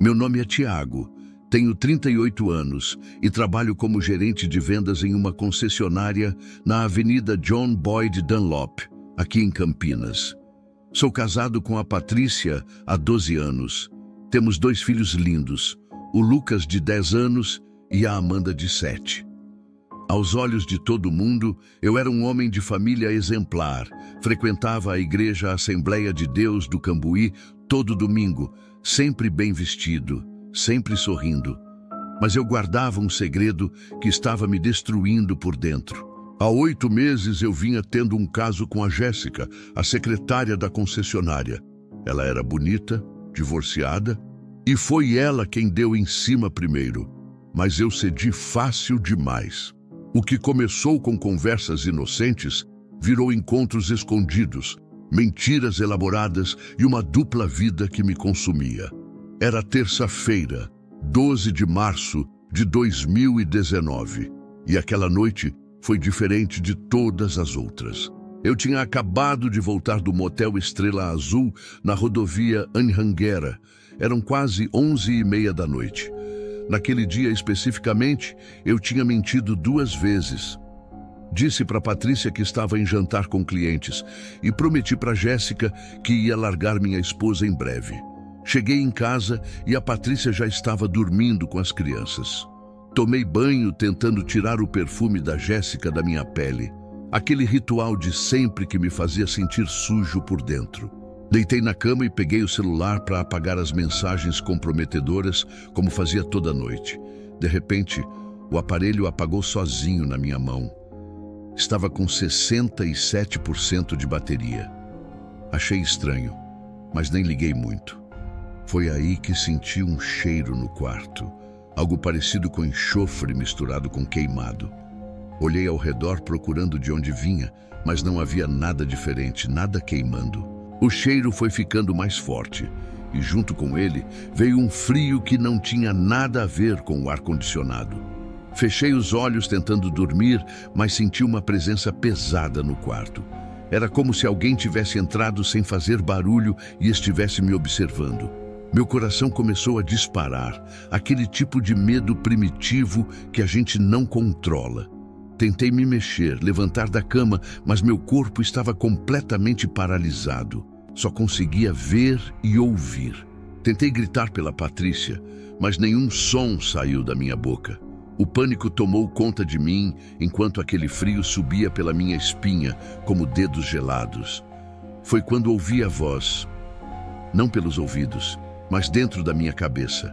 Meu nome é Tiago, tenho 38 anos e trabalho como gerente de vendas em uma concessionária na Avenida John Boyd Dunlop, aqui em Campinas. Sou casado com a Patrícia há 12 anos. Temos 2 filhos lindos, o Lucas, de 10 anos, e a Amanda, de 7. Aos olhos de todo mundo, eu era um homem de família exemplar. Frequentava a igreja Assembleia de Deus do Cambuí todo domingo, sempre bem vestido, sempre sorrindo. Mas eu guardava um segredo que estava me destruindo por dentro. Há 8 meses eu vinha tendo um caso com a Jéssica, a secretária da concessionária. Ela era bonita, divorciada, e foi ela quem deu em cima primeiro. Mas eu cedi fácil demais. O que começou com conversas inocentes virou encontros escondidos, mentiras elaboradas e uma dupla vida que me consumia. Era terça-feira, 12 de março de 2019, e aquela noite foi diferente de todas as outras. Eu tinha acabado de voltar do motel Estrela Azul na rodovia Anhanguera. Eram quase 11h30 da noite. Naquele dia especificamente, eu tinha mentido 2 vezes. Disse para Patrícia que estava em jantar com clientes e prometi para Jéssica que ia largar minha esposa em breve. Cheguei em casa e a Patrícia já estava dormindo com as crianças. Tomei banho tentando tirar o perfume da Jéssica da minha pele. Aquele ritual de sempre que me fazia sentir sujo por dentro. Deitei na cama e peguei o celular para apagar as mensagens comprometedoras, como fazia toda noite. De repente, o aparelho apagou sozinho na minha mão. Estava com 67% de bateria. Achei estranho, mas nem liguei muito. Foi aí que senti um cheiro no quarto, algo parecido com enxofre misturado com queimado. Olhei ao redor procurando de onde vinha, mas não havia nada diferente, nada queimando. O cheiro foi ficando mais forte, e junto com ele veio um frio que não tinha nada a ver com o ar-condicionado. Fechei os olhos tentando dormir, mas senti uma presença pesada no quarto. Era como se alguém tivesse entrado sem fazer barulho e estivesse me observando. Meu coração começou a disparar, aquele tipo de medo primitivo que a gente não controla. Tentei me mexer, levantar da cama, mas meu corpo estava completamente paralisado. Só conseguia ver e ouvir. Tentei gritar pela Patrícia, mas nenhum som saiu da minha boca. O pânico tomou conta de mim, enquanto aquele frio subia pela minha espinha, como dedos gelados. Foi quando ouvi a voz, não pelos ouvidos, mas dentro da minha cabeça.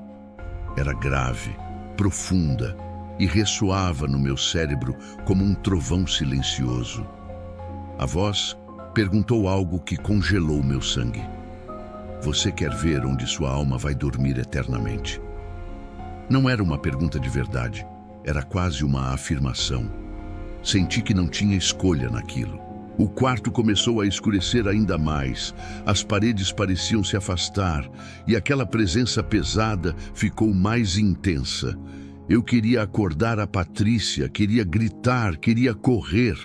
Era grave, profunda, e ressoava no meu cérebro como um trovão silencioso. A voz perguntou algo que congelou meu sangue. Você quer ver onde sua alma vai dormir eternamente? Não era uma pergunta de verdade, era quase uma afirmação. Senti que não tinha escolha naquilo. O quarto começou a escurecer ainda mais, as paredes pareciam se afastar e aquela presença pesada ficou mais intensa. Eu queria acordar a Patrícia, queria gritar, queria correr,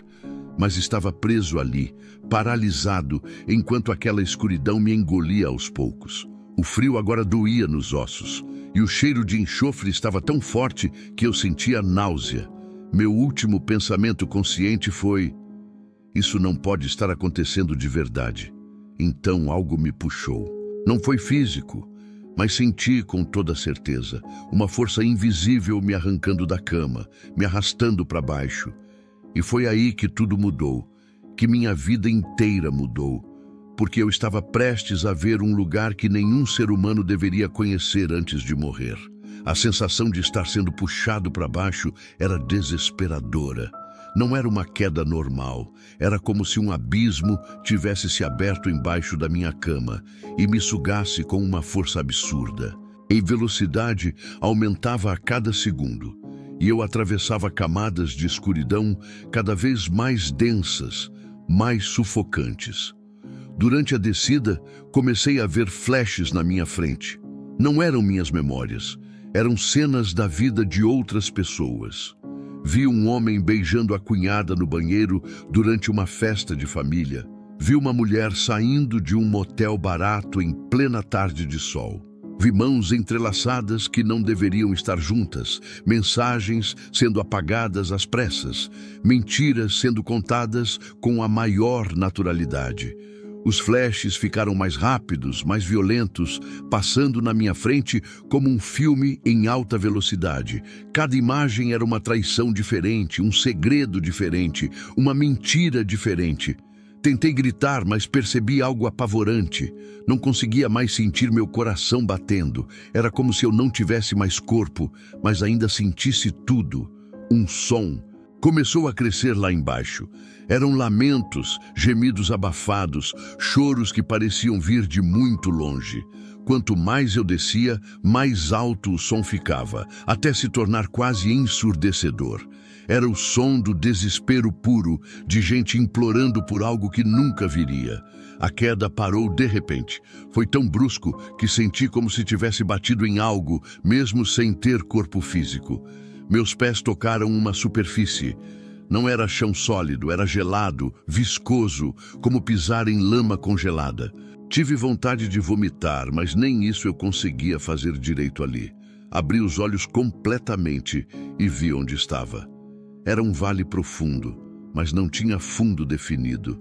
mas estava preso ali, paralisado, enquanto aquela escuridão me engolia aos poucos. O frio agora doía nos ossos, e o cheiro de enxofre estava tão forte que eu sentia náusea. Meu último pensamento consciente foi: isso não pode estar acontecendo de verdade. Então algo me puxou. Não foi físico, mas senti com toda certeza uma força invisível me arrancando da cama, me arrastando para baixo. E foi aí que tudo mudou, que minha vida inteira mudou, porque eu estava prestes a ver um lugar que nenhum ser humano deveria conhecer antes de morrer. A sensação de estar sendo puxado para baixo era desesperadora. Não era uma queda normal, era como se um abismo tivesse se aberto embaixo da minha cama e me sugasse com uma força absurda. Em velocidade, aumentava a cada segundo, e eu atravessava camadas de escuridão cada vez mais densas, mais sufocantes. Durante a descida, comecei a ver flashes na minha frente. Não eram minhas memórias, eram cenas da vida de outras pessoas. Vi um homem beijando a cunhada no banheiro durante uma festa de família. Vi uma mulher saindo de um motel barato em plena tarde de sol. Vi mãos entrelaçadas que não deveriam estar juntas, mensagens sendo apagadas às pressas, mentiras sendo contadas com a maior naturalidade. Os flashes ficaram mais rápidos, mais violentos, passando na minha frente como um filme em alta velocidade. Cada imagem era uma traição diferente, um segredo diferente, uma mentira diferente. Tentei gritar, mas percebi algo apavorante. Não conseguia mais sentir meu coração batendo. Era como se eu não tivesse mais corpo, mas ainda sentisse tudo. Um som começou a crescer lá embaixo. Eram lamentos, gemidos abafados, choros que pareciam vir de muito longe. Quanto mais eu descia, mais alto o som ficava, até se tornar quase ensurdecedor. Era o som do desespero puro, de gente implorando por algo que nunca viria. A queda parou de repente. Foi tão brusco que senti como se tivesse batido em algo, mesmo sem ter corpo físico. Meus pés tocaram uma superfície. Não era chão sólido, era gelado, viscoso, como pisar em lama congelada. Tive vontade de vomitar, mas nem isso eu conseguia fazer direito ali. Abri os olhos completamente e vi onde estava. Era um vale profundo, mas não tinha fundo definido.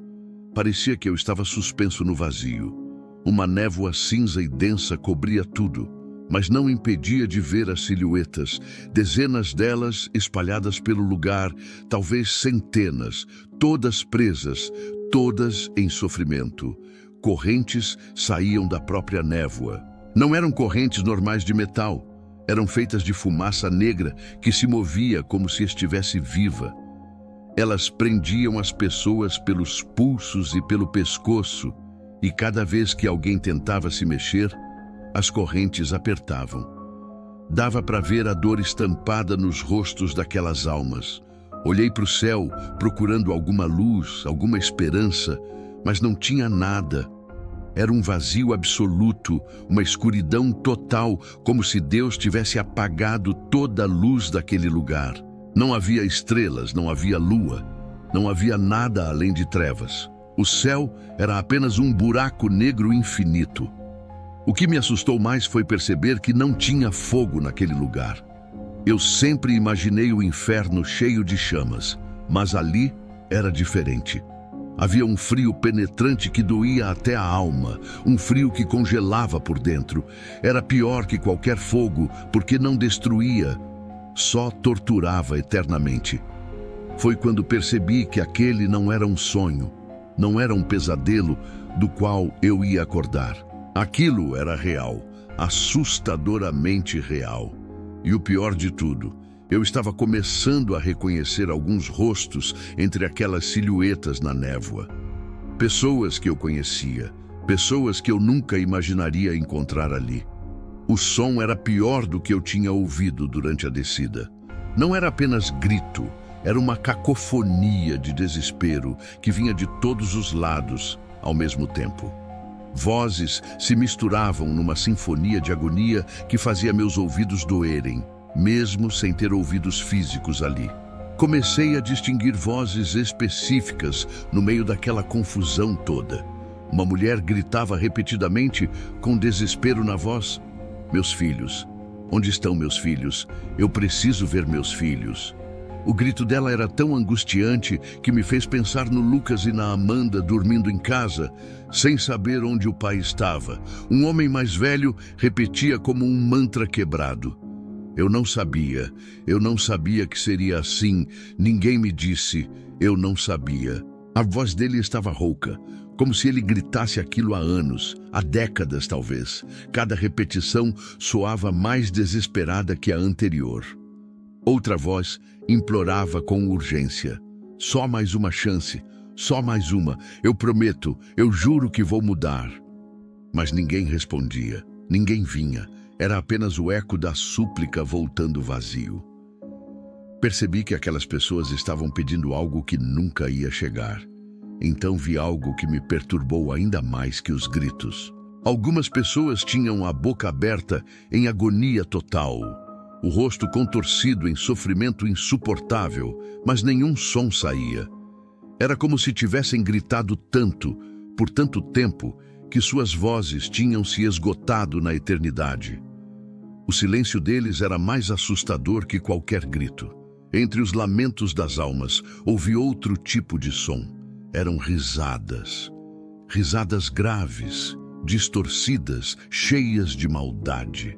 Parecia que eu estava suspenso no vazio. Uma névoa cinza e densa cobria tudo, mas não impedia de ver as silhuetas, dezenas delas espalhadas pelo lugar, talvez centenas, todas presas, todas em sofrimento. Correntes saíam da própria névoa. Não eram correntes normais de metal. Eram feitas de fumaça negra que se movia como se estivesse viva. Elas prendiam as pessoas pelos pulsos e pelo pescoço, e cada vez que alguém tentava se mexer, as correntes apertavam. Dava para ver a dor estampada nos rostos daquelas almas. Olhei para o céu, procurando alguma luz, alguma esperança, mas não tinha nada. Era um vazio absoluto, uma escuridão total, como se Deus tivesse apagado toda a luz daquele lugar. Não havia estrelas, não havia lua, não havia nada além de trevas. O céu era apenas um buraco negro infinito. O que me assustou mais foi perceber que não tinha fogo naquele lugar. Eu sempre imaginei o inferno cheio de chamas, mas ali era diferente. Havia um frio penetrante que doía até a alma, um frio que congelava por dentro. Era pior que qualquer fogo, porque não destruía, só torturava eternamente. Foi quando percebi que aquele não era um sonho, não era um pesadelo do qual eu ia acordar. Aquilo era real, assustadoramente real. E o pior de tudo, eu estava começando a reconhecer alguns rostos entre aquelas silhuetas na névoa. Pessoas que eu conhecia, pessoas que eu nunca imaginaria encontrar ali. O som era pior do que eu tinha ouvido durante a descida. Não era apenas grito, era uma cacofonia de desespero que vinha de todos os lados ao mesmo tempo. Vozes se misturavam numa sinfonia de agonia que fazia meus ouvidos doerem, mesmo sem ter ouvidos físicos ali. Comecei a distinguir vozes específicas no meio daquela confusão toda. Uma mulher gritava repetidamente, com desespero na voz: "Meus filhos, onde estão meus filhos? Eu preciso ver meus filhos." O grito dela era tão angustiante que me fez pensar no Lucas e na Amanda dormindo em casa, sem saber onde o pai estava. Um homem mais velho repetia como um mantra quebrado: Eu não sabia que seria assim, ninguém me disse, eu não sabia. A voz dele estava rouca, como se ele gritasse aquilo há anos, há décadas talvez. Cada repetição soava mais desesperada que a anterior. Outra voz implorava com urgência: "Só mais uma chance, só mais uma. Eu prometo, eu juro que vou mudar." Mas ninguém respondia, ninguém vinha. Era apenas o eco da súplica voltando vazio. Percebi que aquelas pessoas estavam pedindo algo que nunca ia chegar. Então vi algo que me perturbou ainda mais que os gritos. Algumas pessoas tinham a boca aberta em agonia total, o rosto contorcido em sofrimento insuportável, mas nenhum som saía. Era como se tivessem gritado tanto, por tanto tempo, que suas vozes tinham se esgotado na eternidade. O silêncio deles era mais assustador que qualquer grito. Entre os lamentos das almas, ouvi outro tipo de som. Eram risadas. Risadas graves, distorcidas, cheias de maldade.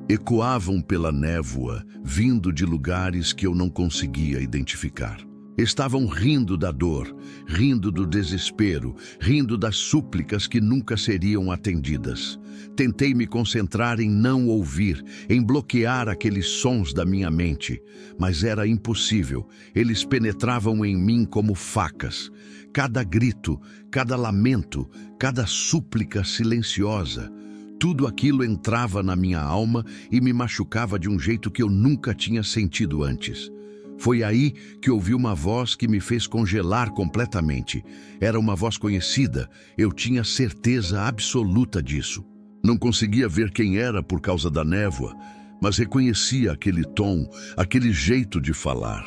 Ecoavam pela névoa, vindo de lugares que eu não conseguia identificar. Estavam rindo da dor, rindo do desespero, rindo das súplicas que nunca seriam atendidas. Tentei me concentrar em não ouvir, em bloquear aqueles sons da minha mente, mas era impossível. Eles penetravam em mim como facas. Cada grito, cada lamento, cada súplica silenciosa, tudo aquilo entrava na minha alma e me machucava de um jeito que eu nunca tinha sentido antes. Foi aí que ouvi uma voz que me fez congelar completamente. Era uma voz conhecida, eu tinha certeza absoluta disso. Não conseguia ver quem era por causa da névoa, mas reconhecia aquele tom, aquele jeito de falar.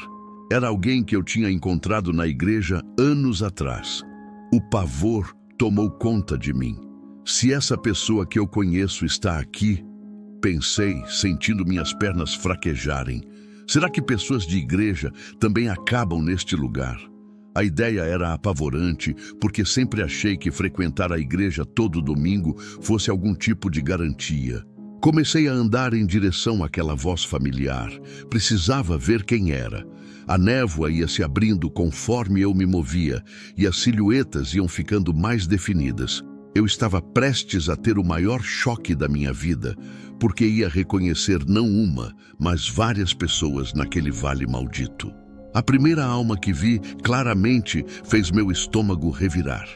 Era alguém que eu tinha encontrado na igreja anos atrás. O pavor tomou conta de mim. Se essa pessoa que eu conheço está aqui, pensei, sentindo minhas pernas fraquejarem. Será que pessoas de igreja também acabam neste lugar? A ideia era apavorante, porque sempre achei que frequentar a igreja todo domingo fosse algum tipo de garantia. Comecei a andar em direção àquela voz familiar. Precisava ver quem era. A névoa ia se abrindo conforme eu me movia, e as silhuetas iam ficando mais definidas. Eu estava prestes a ter o maior choque da minha vida, porque ia reconhecer não uma, mas várias pessoas naquele vale maldito. A primeira alma que vi claramente fez meu estômago revirar.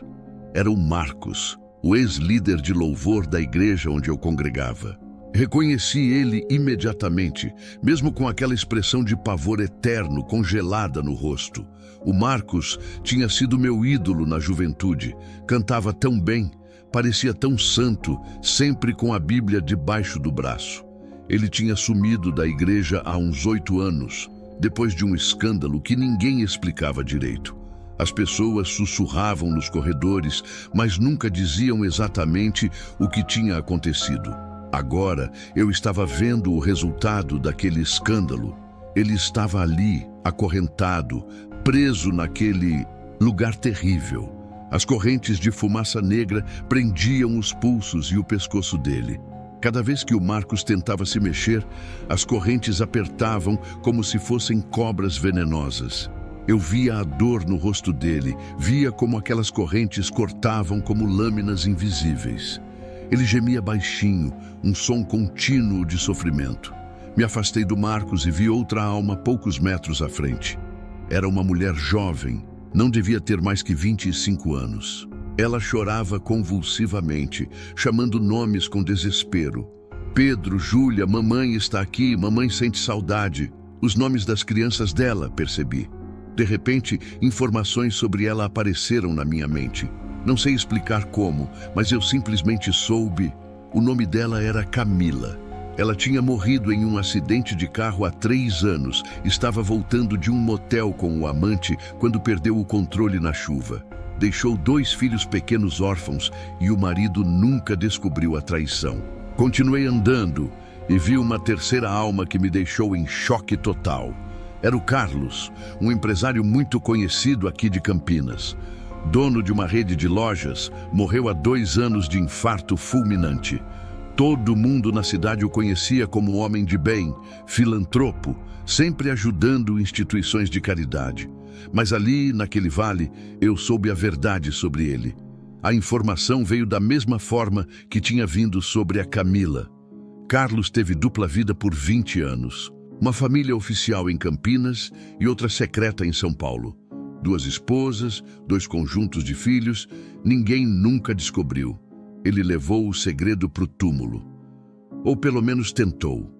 Era o Marcos, o ex-líder de louvor da igreja onde eu congregava. Reconheci ele imediatamente, mesmo com aquela expressão de pavor eterno congelada no rosto. O Marcos tinha sido meu ídolo na juventude, cantava tão bem, parecia tão santo, sempre com a Bíblia debaixo do braço. Ele tinha sumido da igreja há uns 8 anos, depois de um escândalo que ninguém explicava direito. As pessoas sussurravam nos corredores, mas nunca diziam exatamente o que tinha acontecido. Agora eu estava vendo o resultado daquele escândalo. Ele estava ali, acorrentado, preso naquele lugar terrível. As correntes de fumaça negra prendiam os pulsos e o pescoço dele. Cada vez que o Marcos tentava se mexer, as correntes apertavam como se fossem cobras venenosas. Eu via a dor no rosto dele, via como aquelas correntes cortavam como lâminas invisíveis. Ele gemia baixinho, um som contínuo de sofrimento. Me afastei do Marcos e vi outra alma poucos metros à frente. Era uma mulher jovem, não devia ter mais que 25 anos. Ela chorava convulsivamente, chamando nomes com desespero. Pedro, Júlia, mamãe está aqui, mamãe sente saudade. Os nomes das crianças dela, percebi. De repente, informações sobre ela apareceram na minha mente. Não sei explicar como, mas eu simplesmente soube. O nome dela era Camila. Ela tinha morrido em um acidente de carro há 3 anos. Estava voltando de um motel com o amante quando perdeu o controle na chuva. Deixou 2 filhos pequenos órfãos e o marido nunca descobriu a traição. Continuei andando e vi uma terceira alma que me deixou em choque total. Era o Carlos, um empresário muito conhecido aqui de Campinas. Dono de uma rede de lojas, morreu há 2 anos de infarto fulminante. Todo mundo na cidade o conhecia como um homem de bem, filantropo, sempre ajudando instituições de caridade. Mas ali, naquele vale, eu soube a verdade sobre ele. A informação veio da mesma forma que tinha vindo sobre a Camila. Carlos teve dupla vida por 20 anos. Uma família oficial em Campinas e outra secreta em São Paulo. 2 esposas, 2 conjuntos de filhos, ninguém nunca descobriu. Ele levou o segredo para o túmulo. Ou pelo menos tentou.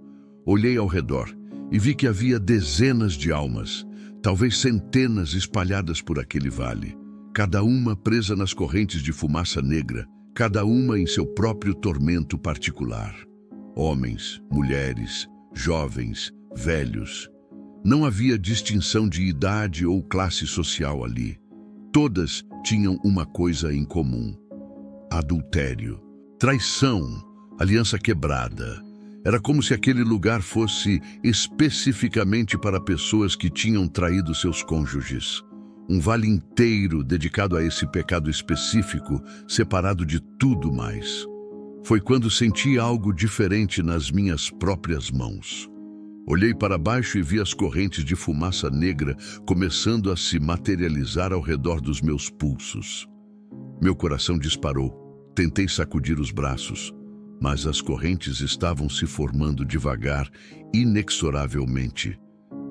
Olhei ao redor e vi que havia dezenas de almas, talvez centenas espalhadas por aquele vale. Cada uma presa nas correntes de fumaça negra, cada uma em seu próprio tormento particular. Homens, mulheres, jovens, velhos. Não havia distinção de idade ou classe social ali. Todas tinham uma coisa em comum. adultério, traição, aliança quebrada. Era como se aquele lugar fosse especificamente para pessoas que tinham traído seus cônjuges. Um vale inteiro dedicado a esse pecado específico, separado de tudo mais. Foi quando senti algo diferente nas minhas próprias mãos. Olhei para baixo e vi as correntes de fumaça negra começando a se materializar ao redor dos meus pulsos. Meu coração disparou. Tentei sacudir os braços, mas as correntes estavam se formando devagar, inexoravelmente.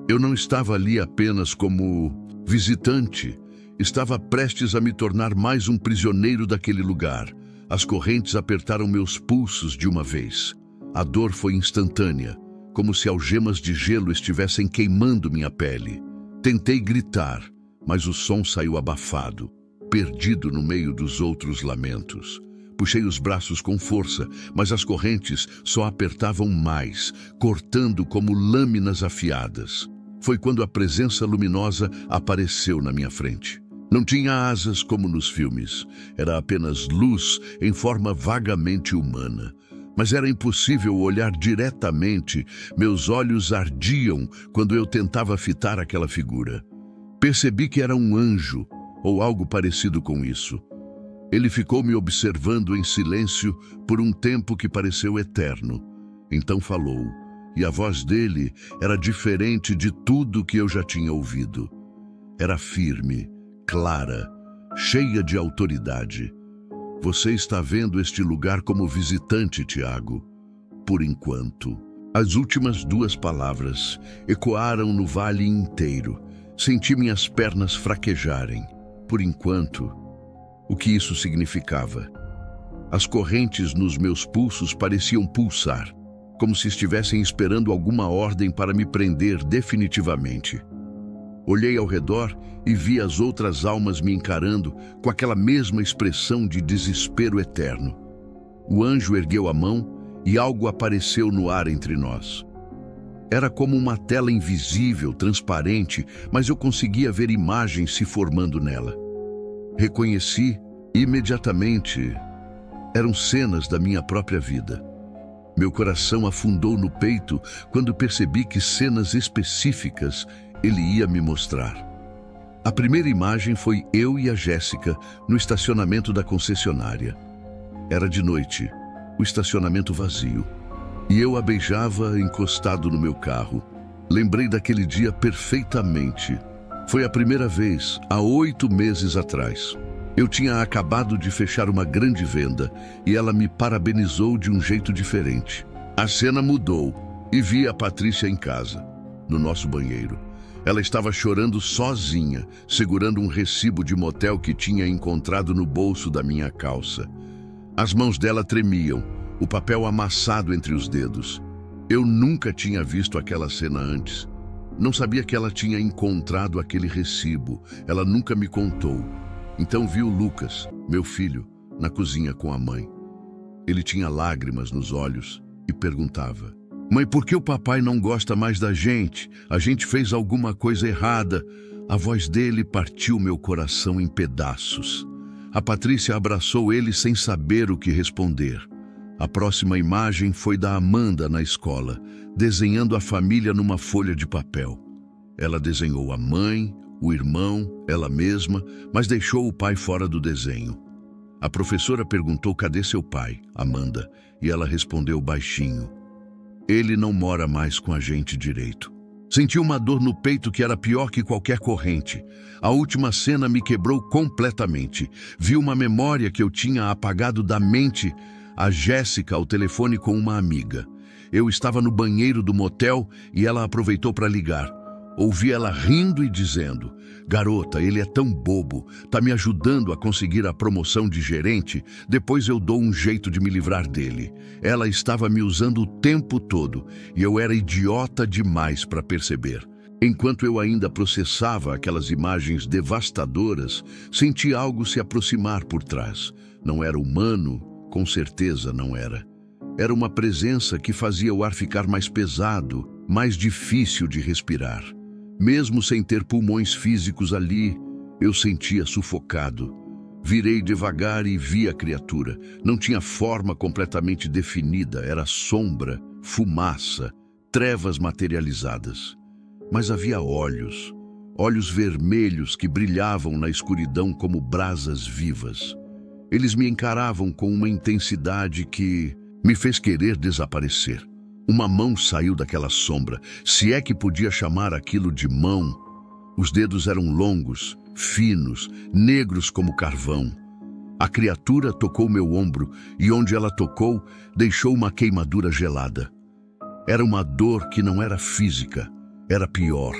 Eu não estava ali apenas como visitante. Estava prestes a me tornar mais um prisioneiro daquele lugar. As correntes apertaram meus pulsos de uma vez. A dor foi instantânea, como se algemas de gelo estivessem queimando minha pele. Tentei gritar, mas o som saiu abafado, perdido no meio dos outros lamentos. Puxei os braços com força, mas as correntes só apertavam mais, cortando como lâminas afiadas. Foi quando a presença luminosa apareceu na minha frente. Não tinha asas como nos filmes, era apenas luz em forma vagamente humana. Mas era impossível olhar diretamente, meus olhos ardiam quando eu tentava fitar aquela figura. Percebi que era um anjo, ou algo parecido com isso. Ele ficou me observando em silêncio por um tempo que pareceu eterno. Então falou, e a voz dele era diferente de tudo que eu já tinha ouvido. Era firme, clara, cheia de autoridade. Você está vendo este lugar como visitante, Tiago. Por enquanto. As últimas duas palavras ecoaram no vale inteiro. Senti minhas pernas fraquejarem. Por enquanto. O que isso significava? As correntes nos meus pulsos pareciam pulsar, como se estivessem esperando alguma ordem para me prender definitivamente. Olhei ao redor e vi as outras almas me encarando com aquela mesma expressão de desespero eterno. O anjo ergueu a mão e algo apareceu no ar entre nós. Era como uma tela invisível, transparente, mas eu conseguia ver imagens se formando nela. Reconheci imediatamente. Eram cenas da minha própria vida. Meu coração afundou no peito quando percebi que cenas específicas ele ia me mostrar. A primeira imagem foi eu e a Jéssica no estacionamento da concessionária. Era de noite, o estacionamento vazio, e eu a beijava encostado no meu carro. Lembrei daquele dia perfeitamente. Foi a primeira vez, há 8 meses atrás. Eu tinha acabado de fechar uma grande venda e ela me parabenizou de um jeito diferente. A cena mudou e vi a Patrícia em casa, no nosso banheiro. Ela estava chorando sozinha, segurando um recibo de motel que tinha encontrado no bolso da minha calça. As mãos dela tremiam, o papel amassado entre os dedos. Eu nunca tinha visto aquela cena antes. Não sabia que ela tinha encontrado aquele recibo. Ela nunca me contou. Então vi o Lucas, meu filho, na cozinha com a mãe. Ele tinha lágrimas nos olhos e perguntava: "Mãe, por que o papai não gosta mais da gente? A gente fez alguma coisa errada." A voz dele partiu meu coração em pedaços. A Patrícia abraçou ele sem saber o que responder. A próxima imagem foi da Amanda na escola, desenhando a família numa folha de papel. Ela desenhou a mãe, o irmão, ela mesma, mas deixou o pai fora do desenho. A professora perguntou: "Cadê seu pai, Amanda?" E ela respondeu baixinho: "Ele não mora mais com a gente direito." Senti uma dor no peito que era pior que qualquer corrente. A última cena me quebrou completamente. Vi uma memória que eu tinha apagado da mente. A Jéssica ao telefone com uma amiga. Eu estava no banheiro do motel e ela aproveitou para ligar. Ouvi ela rindo e dizendo: "Garota, ele é tão bobo, tá me ajudando a conseguir a promoção de gerente, depois eu dou um jeito de me livrar dele." Ela estava me usando o tempo todo e eu era idiota demais para perceber. Enquanto eu ainda processava aquelas imagens devastadoras, senti algo se aproximar por trás. Não era humano, com certeza não era. Era uma presença que fazia o ar ficar mais pesado, mais difícil de respirar. Mesmo sem ter pulmões físicos ali, eu sentia sufocado. Virei devagar e vi a criatura. Não tinha forma completamente definida, era sombra, fumaça, trevas materializadas. Mas havia olhos, olhos vermelhos que brilhavam na escuridão como brasas vivas. Eles me encaravam com uma intensidade que me fez querer desaparecer. Uma mão saiu daquela sombra, se é que podia chamar aquilo de mão. Os dedos eram longos, finos, negros como carvão. A criatura tocou meu ombro e onde ela tocou, deixou uma queimadura gelada. Era uma dor que não era física, era pior,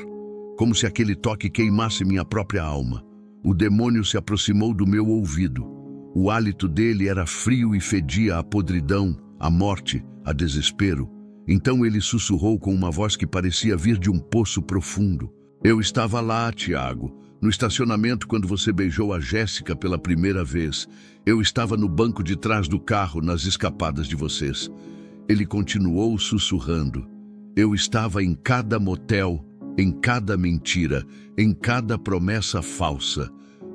como se aquele toque queimasse minha própria alma. O demônio se aproximou do meu ouvido. O hálito dele era frio e fedia a podridão, a morte, a desespero. Então ele sussurrou com uma voz que parecia vir de um poço profundo. Eu estava lá, Tiago, no estacionamento quando você beijou a Jéssica pela primeira vez. Eu estava no banco de trás do carro, nas escapadas de vocês. Ele continuou sussurrando. Eu estava em cada motel, em cada mentira, em cada promessa falsa.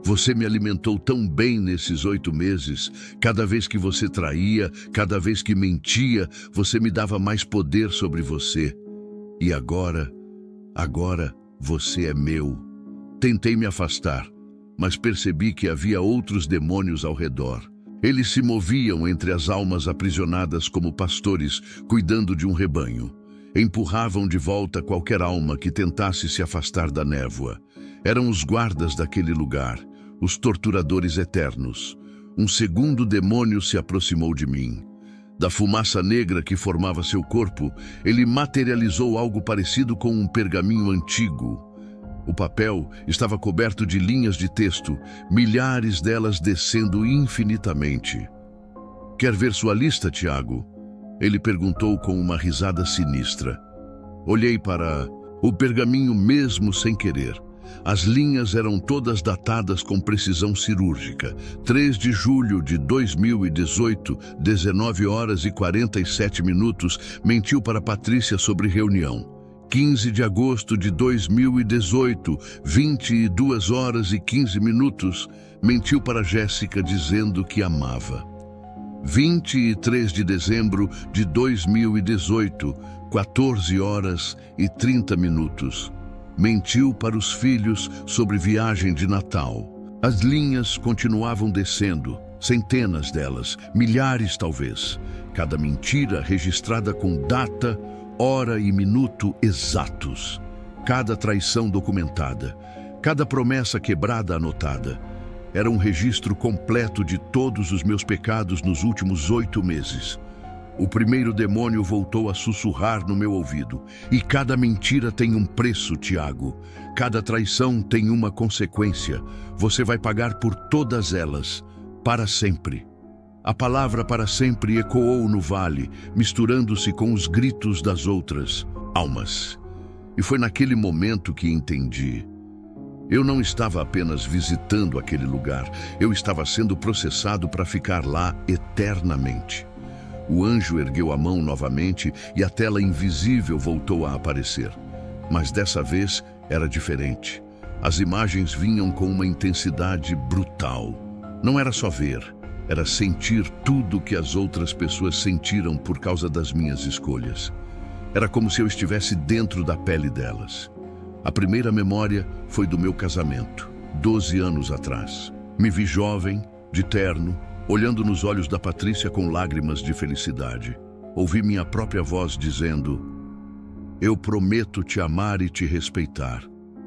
Você me alimentou tão bem nesses 8 meses. Cada vez que você traía, cada vez que mentia, você me dava mais poder sobre você. E agora você é meu. Tentei me afastar, mas percebi que havia outros demônios ao redor. Eles se moviam entre as almas aprisionadas como pastores, cuidando de um rebanho. Empurravam de volta qualquer alma que tentasse se afastar da névoa. Eram os guardas daquele lugar, os torturadores eternos. Um segundo demônio se aproximou de mim. Da fumaça negra que formava seu corpo, ele materializou algo parecido com um pergaminho antigo. O papel estava coberto de linhas de texto, milhares delas descendo infinitamente. Quer ver sua lista, Tiago? Ele perguntou com uma risada sinistra. Olhei para o pergaminho mesmo sem querer. As linhas eram todas datadas com precisão cirúrgica. 3 de julho de 2018, 19 horas e 47 minutos, mentiu para Patrícia sobre reunião. 15 de agosto de 2018, 22 horas e 15 minutos, mentiu para Jéssica dizendo que amava. 23 de dezembro de 2018, 14 horas e 30 minutos. Mentiu para os filhos sobre viagem de Natal. As linhas continuavam descendo, centenas delas, milhares talvez. Cada mentira registrada com data, hora e minuto exatos. Cada traição documentada. Cada promessa quebrada anotada. Era um registro completo de todos os meus pecados nos últimos 8 meses. O primeiro demônio voltou a sussurrar no meu ouvido. E cada mentira tem um preço, Tiago. Cada traição tem uma consequência. Você vai pagar por todas elas, para sempre. A palavra para sempre ecoou no vale, misturando-se com os gritos das outras almas. E foi naquele momento que entendi. Eu não estava apenas visitando aquele lugar, eu estava sendo processado para ficar lá eternamente. O anjo ergueu a mão novamente e a tela invisível voltou a aparecer. Mas dessa vez era diferente. As imagens vinham com uma intensidade brutal. Não era só ver, era sentir tudo que as outras pessoas sentiram por causa das minhas escolhas. Era como se eu estivesse dentro da pele delas. A primeira memória foi do meu casamento, 12 anos atrás. Me vi jovem, de terno, olhando nos olhos da Patrícia com lágrimas de felicidade. Ouvi minha própria voz dizendo: eu prometo te amar e te respeitar,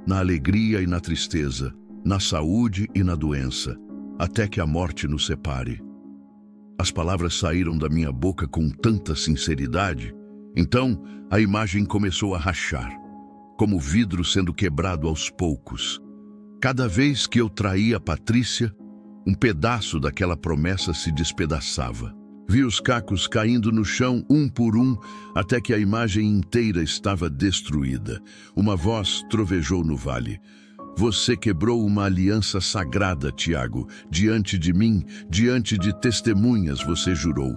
na alegria e na tristeza, na saúde e na doença, até que a morte nos separe. As palavras saíram da minha boca com tanta sinceridade. Então, a imagem começou a rachar, como vidro sendo quebrado aos poucos. Cada vez que eu traía Patrícia, um pedaço daquela promessa se despedaçava. Vi os cacos caindo no chão um por um, até que a imagem inteira estava destruída. Uma voz trovejou no vale. Você quebrou uma aliança sagrada, Tiago. Diante de mim, diante de testemunhas, você jurou.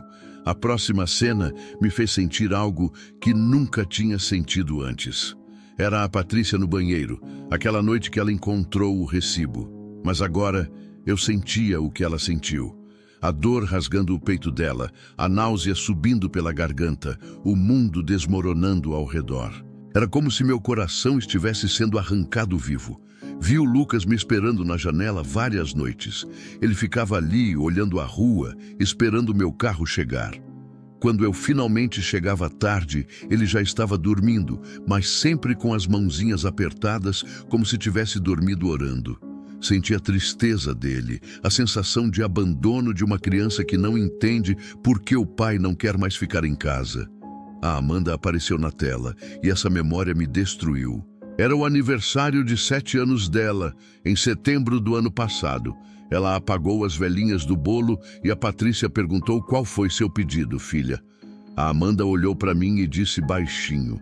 A próxima cena me fez sentir algo que nunca tinha sentido antes. Era a Patrícia no banheiro, aquela noite que ela encontrou o recibo. Mas agora Eu sentia o que ela sentiu. A dor rasgando o peito dela, a náusea subindo pela garganta, o mundo desmoronando ao redor. Era como se meu coração estivesse sendo arrancado vivo. Vi o Lucas me esperando na janela várias noites. Ele ficava ali, olhando a rua, esperando o meu carro chegar. Quando eu finalmente chegava à tarde, ele já estava dormindo, mas sempre com as mãozinhas apertadas, como se tivesse dormido orando. Senti a tristeza dele, a sensação de abandono de uma criança que não entende por que o pai não quer mais ficar em casa. A Amanda apareceu na tela e essa memória me destruiu. Era o aniversário de 7 anos dela, em setembro do ano passado. Ela apagou as velhinhas do bolo e a Patrícia perguntou qual foi seu pedido, filha. A Amanda olhou para mim e disse baixinho: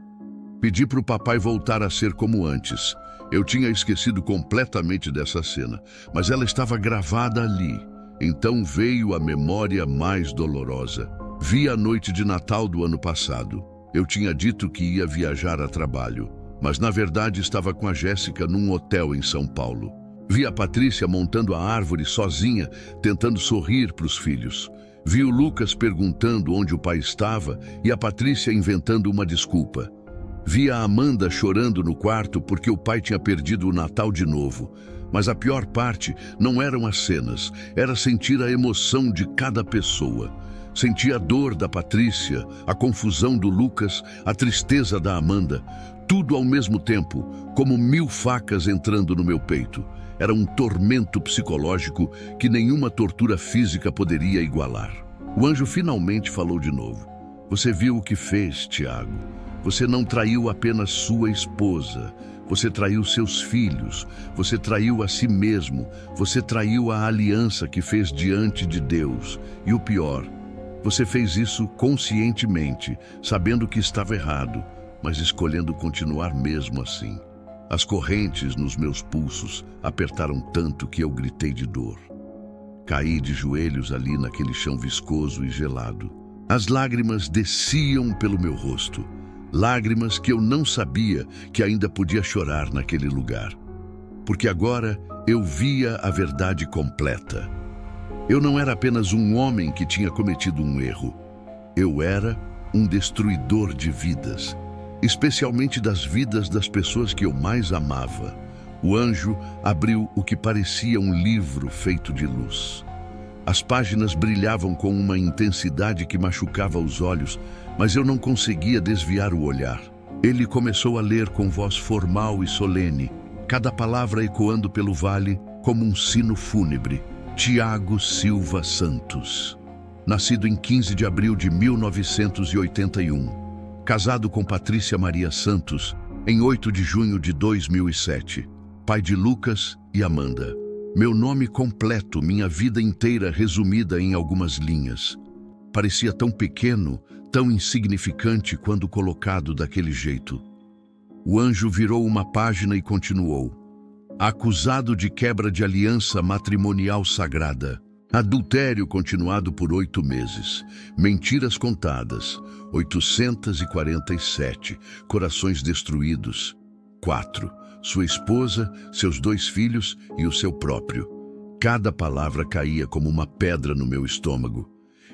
"Pedi para o papai voltar a ser como antes." Eu tinha esquecido completamente dessa cena, mas ela estava gravada ali. Então veio a memória mais dolorosa. Vi a noite de Natal do ano passado. Eu tinha dito que ia viajar a trabalho, mas na verdade estava com a Jéssica num hotel em São Paulo. Vi a Patrícia montando a árvore sozinha, tentando sorrir para os filhos. Vi o Lucas perguntando onde o pai estava e a Patrícia inventando uma desculpa. Vi a Amanda chorando no quarto porque o pai tinha perdido o Natal de novo. Mas a pior parte não eram as cenas, era sentir a emoção de cada pessoa. Senti a dor da Patrícia, a confusão do Lucas, a tristeza da Amanda. Tudo ao mesmo tempo, como 1000 facas entrando no meu peito. Era um tormento psicológico que nenhuma tortura física poderia igualar. O anjo finalmente falou de novo. "Você viu o que fez, Tiago? Você não traiu apenas sua esposa. Você traiu seus filhos. Você traiu a si mesmo. Você traiu a aliança que fez diante de Deus. E o pior, você fez isso conscientemente, sabendo que estava errado, mas escolhendo continuar mesmo assim." As correntes nos meus pulsos apertaram tanto que eu gritei de dor. Caí de joelhos ali naquele chão viscoso e gelado. As lágrimas desciam pelo meu rosto. Lágrimas que eu não sabia que ainda podia chorar naquele lugar. Porque agora eu via a verdade completa. Eu não era apenas um homem que tinha cometido um erro. Eu era um destruidor de vidas, especialmente das vidas das pessoas que eu mais amava. O anjo abriu o que parecia um livro feito de luz. As páginas brilhavam com uma intensidade que machucava os olhos, mas eu não conseguia desviar o olhar. Ele começou a ler com voz formal e solene, cada palavra ecoando pelo vale como um sino fúnebre. Tiago Silva Santos. Nascido em 15 de abril de 1981. Casado com Patrícia Maria Santos em 8 de junho de 2007. Pai de Lucas e Amanda. Meu nome completo, minha vida inteira resumida em algumas linhas. Parecia tão pequeno, tão insignificante quando colocado daquele jeito. O anjo virou uma página e continuou. Acusado de quebra de aliança matrimonial sagrada. Adultério continuado por 8 meses. Mentiras contadas. 847. Corações destruídos. 4. Sua esposa, seus 2 filhos e o seu próprio. Cada palavra caía como uma pedra no meu estômago.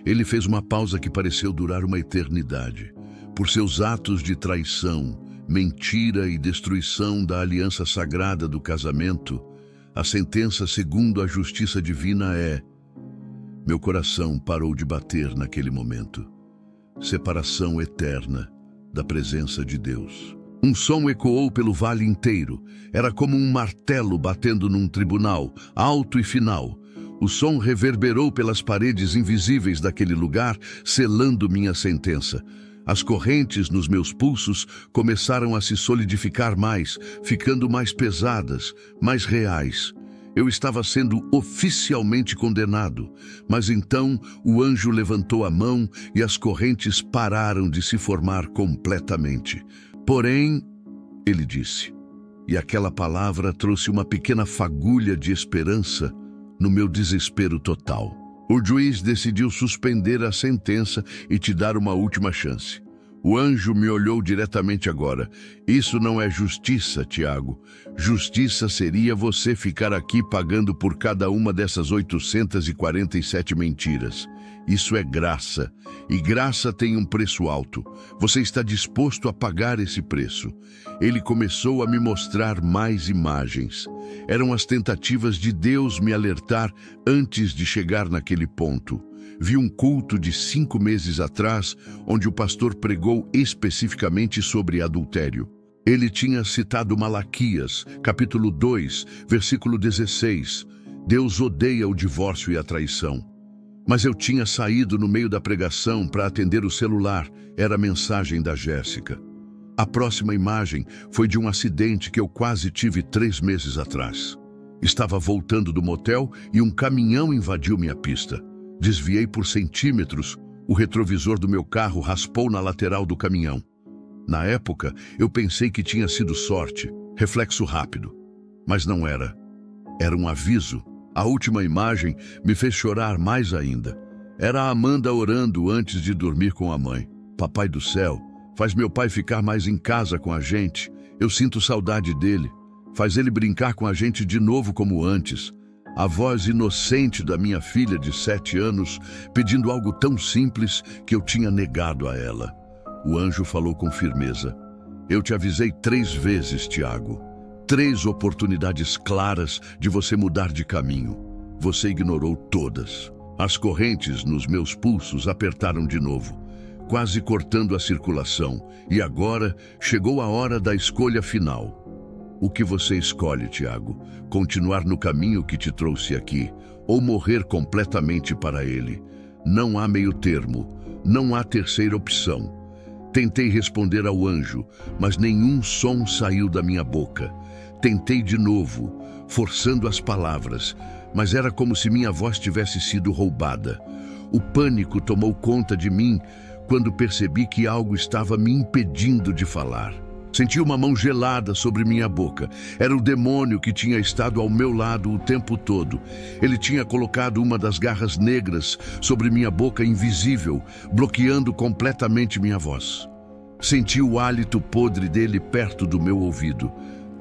Ele fez uma pausa que pareceu durar uma eternidade. Por seus atos de traição, mentira e destruição da aliança sagrada do casamento, a sentença segundo a justiça divina é... Meu coração parou de bater naquele momento. Separação eterna da presença de Deus. Um som ecoou pelo vale inteiro. Era como um martelo batendo num tribunal, alto e final. O som reverberou pelas paredes invisíveis daquele lugar, selando minha sentença. As correntes nos meus pulsos começaram a se solidificar mais, ficando mais pesadas, mais reais. Eu estava sendo oficialmente condenado, mas então o anjo levantou a mão e as correntes pararam de se formar completamente. Porém, ele disse, e aquela palavra trouxe uma pequena fagulha de esperança no meu desespero total. O juiz decidiu suspender a sentença e te dar uma última chance. O anjo me olhou diretamente agora. Isso não é justiça, Tiago. Justiça seria você ficar aqui pagando por cada uma dessas 847 mentiras. Isso é graça. E graça tem um preço alto. Você está disposto a pagar esse preço. Ele começou a me mostrar mais imagens. Eram as tentativas de Deus me alertar antes de chegar naquele ponto. Vi um culto de 5 meses atrás, onde o pastor pregou especificamente sobre adultério. Ele tinha citado Malaquias, capítulo 2, versículo 16. Deus odeia o divórcio e a traição. Mas eu tinha saído no meio da pregação para atender o celular. Era a mensagem da Jéssica. A próxima imagem foi de um acidente que eu quase tive 3 meses atrás. Estava voltando do motel e um caminhão invadiu minha pista. Desviei por centímetros, o retrovisor do meu carro raspou na lateral do caminhão. Na época, eu pensei que tinha sido sorte, reflexo rápido. Mas não era. Era um aviso. A última imagem me fez chorar mais ainda. Era a Amanda orando antes de dormir com a mãe. Papai do céu, faz meu pai ficar mais em casa com a gente. Eu sinto saudade dele. Faz ele brincar com a gente de novo como antes. A voz inocente da minha filha de 7 anos, pedindo algo tão simples que eu tinha negado a ela. O anjo falou com firmeza. Eu te avisei 3 vezes, Tiago. 3 oportunidades claras de você mudar de caminho. Você ignorou todas. As correntes nos meus pulsos apertaram de novo, quase cortando a circulação. E agora chegou a hora da escolha final. O que você escolhe, Tiago? Continuar no caminho que te trouxe aqui ou morrer completamente para ele? Não há meio termo, não há terceira opção. Tentei responder ao anjo, mas nenhum som saiu da minha boca. Tentei de novo, forçando as palavras, mas era como se minha voz tivesse sido roubada. O pânico tomou conta de mim quando percebi que algo estava me impedindo de falar. Senti uma mão gelada sobre minha boca. Era o demônio que tinha estado ao meu lado o tempo todo. Ele tinha colocado uma das garras negras sobre minha boca invisível, bloqueando completamente minha voz. Senti o hálito podre dele perto do meu ouvido.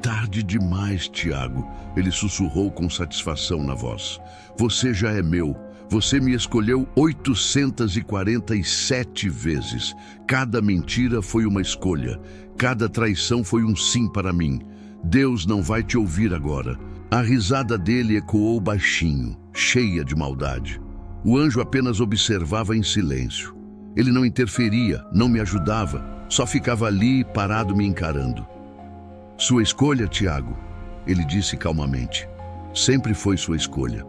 Tarde demais, Tiago, ele sussurrou com satisfação na voz. Você já é meu. Você me escolheu 847 vezes. Cada mentira foi uma escolha. Cada traição foi um sim para mim. Deus não vai te ouvir agora. A risada dele ecoou baixinho, cheia de maldade. O anjo apenas observava em silêncio. Ele não interferia, não me ajudava, só ficava ali parado me encarando. Sua escolha, Tiago, ele disse calmamente. Sempre foi sua escolha.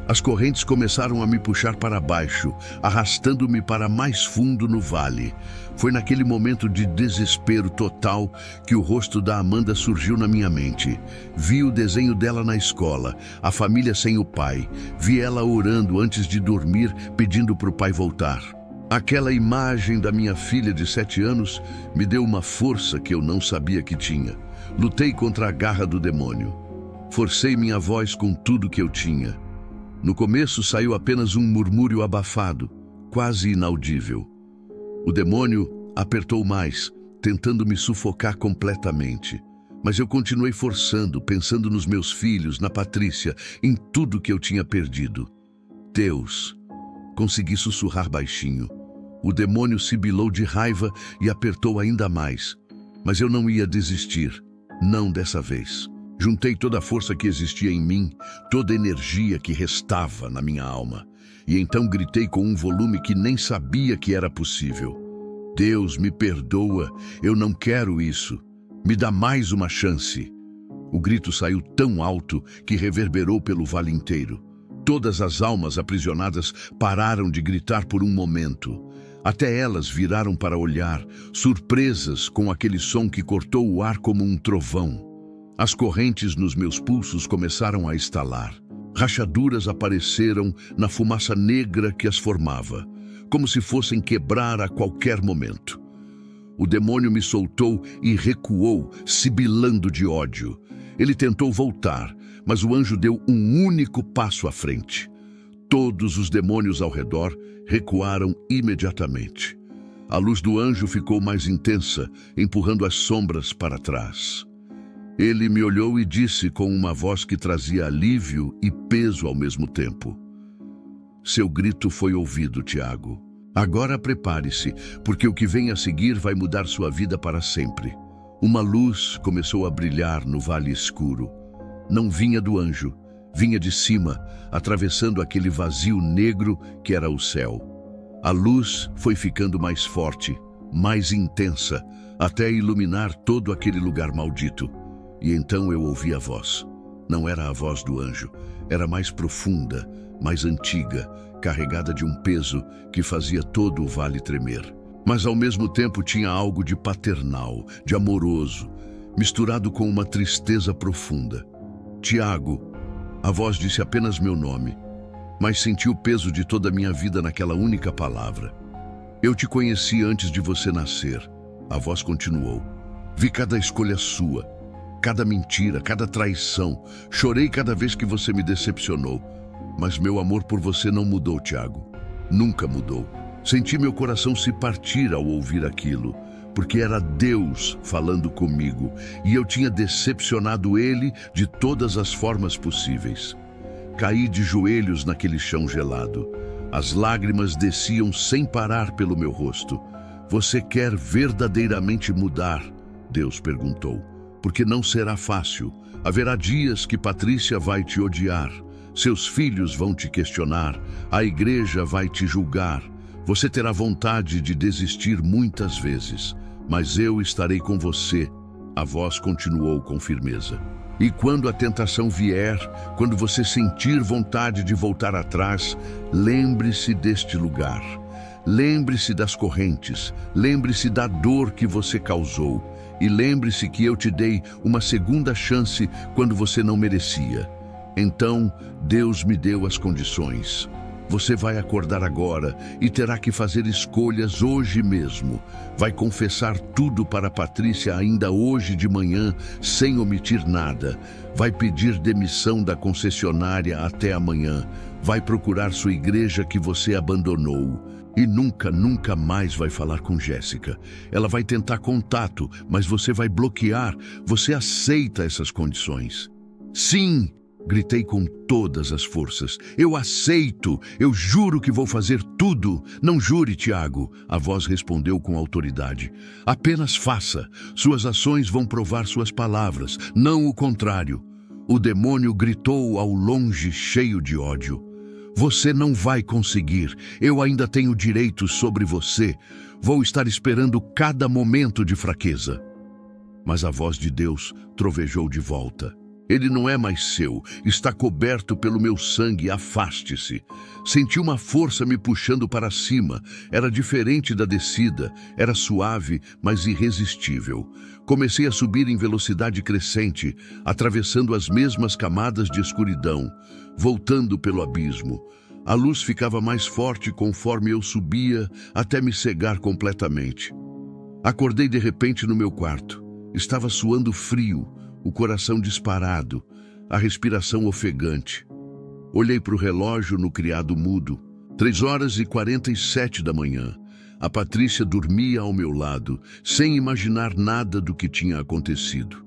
As correntes começaram a me puxar para baixo, arrastando-me para mais fundo no vale. Foi naquele momento de desespero total que o rosto da Amanda surgiu na minha mente. Vi o desenho dela na escola, a família sem o pai. Vi ela orando antes de dormir, pedindo para o pai voltar. Aquela imagem da minha filha de 7 anos me deu uma força que eu não sabia que tinha. Lutei contra a garra do demônio. Forcei minha voz com tudo que eu tinha. No começo saiu apenas um murmúrio abafado, quase inaudível. O demônio apertou mais, tentando me sufocar completamente. Mas eu continuei forçando, pensando nos meus filhos, na Patrícia, em tudo que eu tinha perdido. Deus! Consegui sussurrar baixinho. O demônio sibilou de raiva e apertou ainda mais. Mas eu não ia desistir. Não dessa vez. Juntei toda a força que existia em mim, toda a energia que restava na minha alma. E então gritei com um volume que nem sabia que era possível. Deus, me perdoa, eu não quero isso. Me dá mais uma chance. O grito saiu tão alto que reverberou pelo vale inteiro. Todas as almas aprisionadas pararam de gritar por um momento. Até elas viraram para olhar, surpresas com aquele som que cortou o ar como um trovão. As correntes nos meus pulsos começaram a estalar. Rachaduras apareceram na fumaça negra que as formava, como se fossem quebrar a qualquer momento. O demônio me soltou e recuou, sibilando de ódio. Ele tentou voltar, mas o anjo deu um único passo à frente. Todos os demônios ao redor recuaram imediatamente. A luz do anjo ficou mais intensa, empurrando as sombras para trás. Ele me olhou e disse com uma voz que trazia alívio e peso ao mesmo tempo: seu grito foi ouvido, Tiago. Agora prepare-se, porque o que vem a seguir vai mudar sua vida para sempre. Uma luz começou a brilhar no vale escuro. Não vinha do anjo, vinha de cima, atravessando aquele vazio negro que era o céu. A luz foi ficando mais forte, mais intensa, até iluminar todo aquele lugar maldito. E então eu ouvi a voz. Não era a voz do anjo, era mais profunda, mais antiga, carregada de um peso que fazia todo o vale tremer. Mas ao mesmo tempo tinha algo de paternal, de amoroso, misturado com uma tristeza profunda. Tiago, a voz disse apenas meu nome, mas senti o peso de toda a minha vida naquela única palavra. Eu te conheci antes de você nascer, a voz continuou. Vi cada escolha sua, cada mentira, cada traição. Chorei cada vez que você me decepcionou. Mas meu amor por você não mudou, Tiago. Nunca mudou. Senti meu coração se partir ao ouvir aquilo, porque era Deus falando comigo, e eu tinha decepcionado Ele de todas as formas possíveis. Caí de joelhos naquele chão gelado. As lágrimas desciam sem parar pelo meu rosto. Você quer verdadeiramente mudar? Deus perguntou. Porque não será fácil. Haverá dias que Patrícia vai te odiar. Seus filhos vão te questionar. A igreja vai te julgar. Você terá vontade de desistir muitas vezes. Mas eu estarei com você. A voz continuou com firmeza. E quando a tentação vier, quando você sentir vontade de voltar atrás, lembre-se deste lugar. Lembre-se das correntes. Lembre-se da dor que você causou. E lembre-se que eu te dei uma segunda chance quando você não merecia. Então, Deus me deu as condições. Você vai acordar agora e terá que fazer escolhas hoje mesmo. Vai confessar tudo para Patrícia ainda hoje de manhã, sem omitir nada. Vai pedir demissão da concessionária até amanhã. Vai procurar sua igreja que você abandonou. E nunca mais vai falar com Jéssica. Ela vai tentar contato, mas você vai bloquear. Você aceita essas condições? Sim! Gritei com todas as forças. Eu aceito! Eu juro que vou fazer tudo! Não jure, Tiago! A voz respondeu com autoridade. Apenas faça. Suas ações vão provar suas palavras, não o contrário. O demônio gritou ao longe, cheio de ódio. Você não vai conseguir. Eu ainda tenho direitos sobre você. Vou estar esperando cada momento de fraqueza. Mas a voz de Deus trovejou de volta. Ele não é mais seu, está coberto pelo meu sangue, afaste-se. Senti uma força me puxando para cima. Era diferente da descida, era suave, mas irresistível. Comecei a subir em velocidade crescente, atravessando as mesmas camadas de escuridão, voltando pelo abismo. A luz ficava mais forte conforme eu subia, até me cegar completamente. Acordei de repente no meu quarto. Estava suando frio, o coração disparado, a respiração ofegante. Olhei para o relógio no criado mudo. 3h47 da manhã. A Patrícia dormia ao meu lado, sem imaginar nada do que tinha acontecido.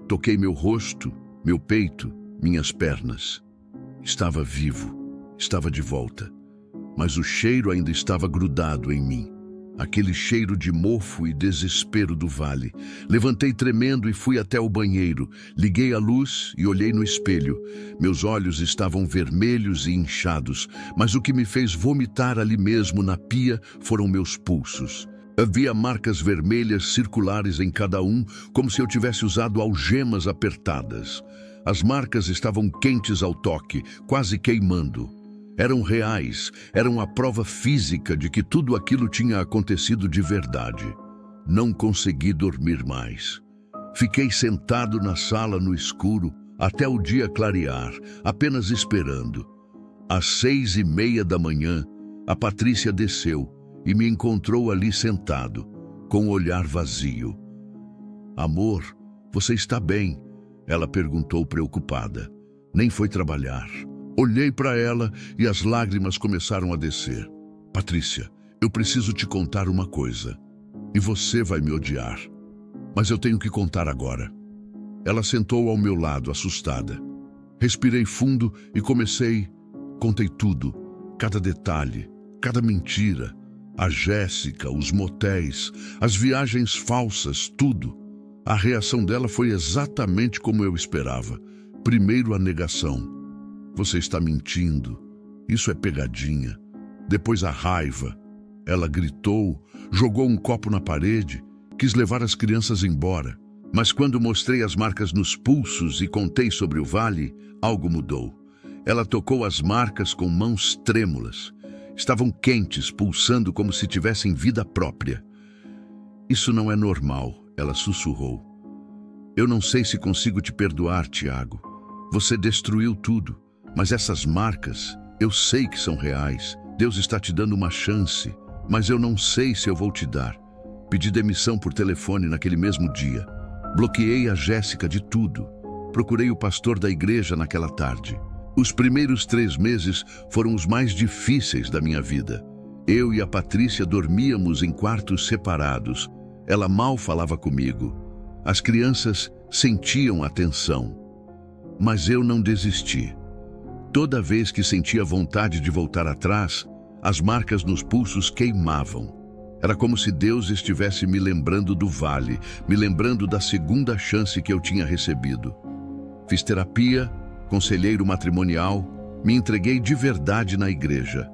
Toquei meu rosto, meu peito, minhas pernas. Estava vivo, estava de volta. Mas o cheiro ainda estava grudado em mim. Aquele cheiro de mofo e desespero do vale. Levantei tremendo e fui até o banheiro. Liguei a luz e olhei no espelho. Meus olhos estavam vermelhos e inchados, mas o que me fez vomitar ali mesmo na pia foram meus pulsos. Havia marcas vermelhas circulares em cada um, como se eu tivesse usado algemas apertadas. As marcas estavam quentes ao toque, quase queimando. Eram reais, eram a prova física de que tudo aquilo tinha acontecido de verdade. Não consegui dormir mais. Fiquei sentado na sala no escuro até o dia clarear, apenas esperando. Às 6h30 da manhã, a Patrícia desceu e me encontrou ali sentado, com o olhar vazio. "Amor, você está bem?" Ela perguntou preocupada. Nem foi trabalhar. Olhei para ela e as lágrimas começaram a descer. "Patrícia, Eu preciso te contar uma coisa, e você vai me odiar. Mas eu tenho que contar agora. Ela sentou ao meu lado, assustada. Respirei fundo e contei tudo, cada detalhe, cada mentira. A Jéssica, os motéis, as viagens falsas, tudo. A reação dela foi exatamente como eu esperava. Primeiro a negação. Você está mentindo. Isso é pegadinha. Depois a raiva. Ela gritou, jogou um copo na parede, quis levar as crianças embora. Mas quando mostrei as marcas nos pulsos e contei sobre o vale, algo mudou. Ela tocou as marcas com mãos trêmulas. Estavam quentes, pulsando como se tivessem vida própria. Isso não é normal, ela sussurrou. Eu não sei se consigo te perdoar, Tiago. Você destruiu tudo, mas essas marcas, eu sei que são reais. Deus está te dando uma chance, mas eu não sei se eu vou te dar. Pedi demissão por telefone naquele mesmo dia. Bloqueei a Jéssica de tudo. Procurei o pastor da igreja naquela tarde. Os primeiros 3 meses foram os mais difíceis da minha vida. Eu e a Patrícia dormíamos em quartos separados. Ela mal falava comigo. As crianças sentiam a tensão. Mas eu não desisti. Toda vez que sentia vontade de voltar atrás, as marcas nos pulsos queimavam. Era como se Deus estivesse me lembrando do vale, me lembrando da segunda chance que eu tinha recebido. Fiz terapia, conselheiro matrimonial, me entreguei de verdade na igreja.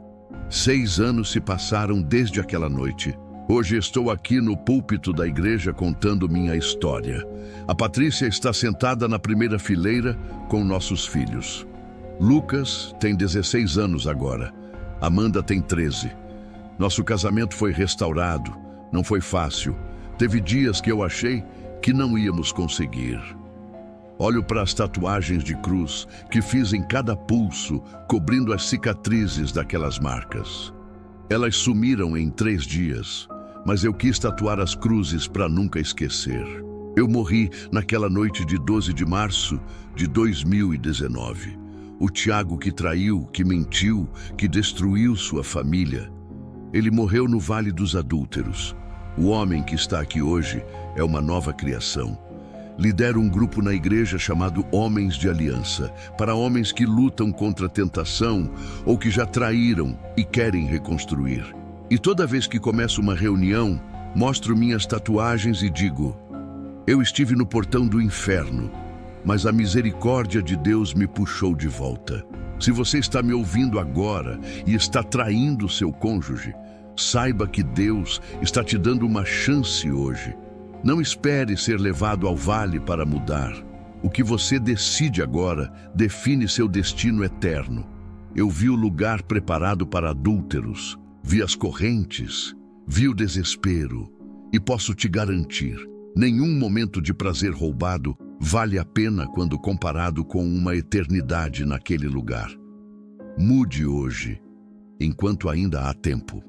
6 anos se passaram desde aquela noite. Hoje estou aqui no púlpito da igreja contando minha história. A Patrícia está sentada na primeira fileira com nossos filhos. Lucas tem 16 anos agora. Amanda tem 13. Nosso casamento foi restaurado. Não foi fácil. Teve dias que eu achei que não íamos conseguir. Olho para as tatuagens de cruz que fiz em cada pulso, cobrindo as cicatrizes daquelas marcas. Elas sumiram em 3 dias, mas eu quis tatuar as cruzes para nunca esquecer. Eu morri naquela noite de 12 de março de 2019. O Tiago que traiu, que mentiu, que destruiu sua família. Ele morreu no Vale dos Adúlteros. O homem que está aqui hoje é uma nova criação. Lidero um grupo na igreja chamado Homens de Aliança, para homens que lutam contra a tentação ou que já traíram e querem reconstruir. E toda vez que começo uma reunião, mostro minhas tatuagens e digo: eu estive no portão do inferno, mas a misericórdia de Deus me puxou de volta. Se você está me ouvindo agora e está traindo seu cônjuge, saiba que Deus está te dando uma chance hoje. Não espere ser levado ao vale para mudar. O que você decide agora define seu destino eterno. Eu vi o lugar preparado para adúlteros, vi as correntes, vi o desespero e posso te garantir, nenhum momento de prazer roubado vale a pena quando comparado com uma eternidade naquele lugar. Mude hoje, enquanto ainda há tempo.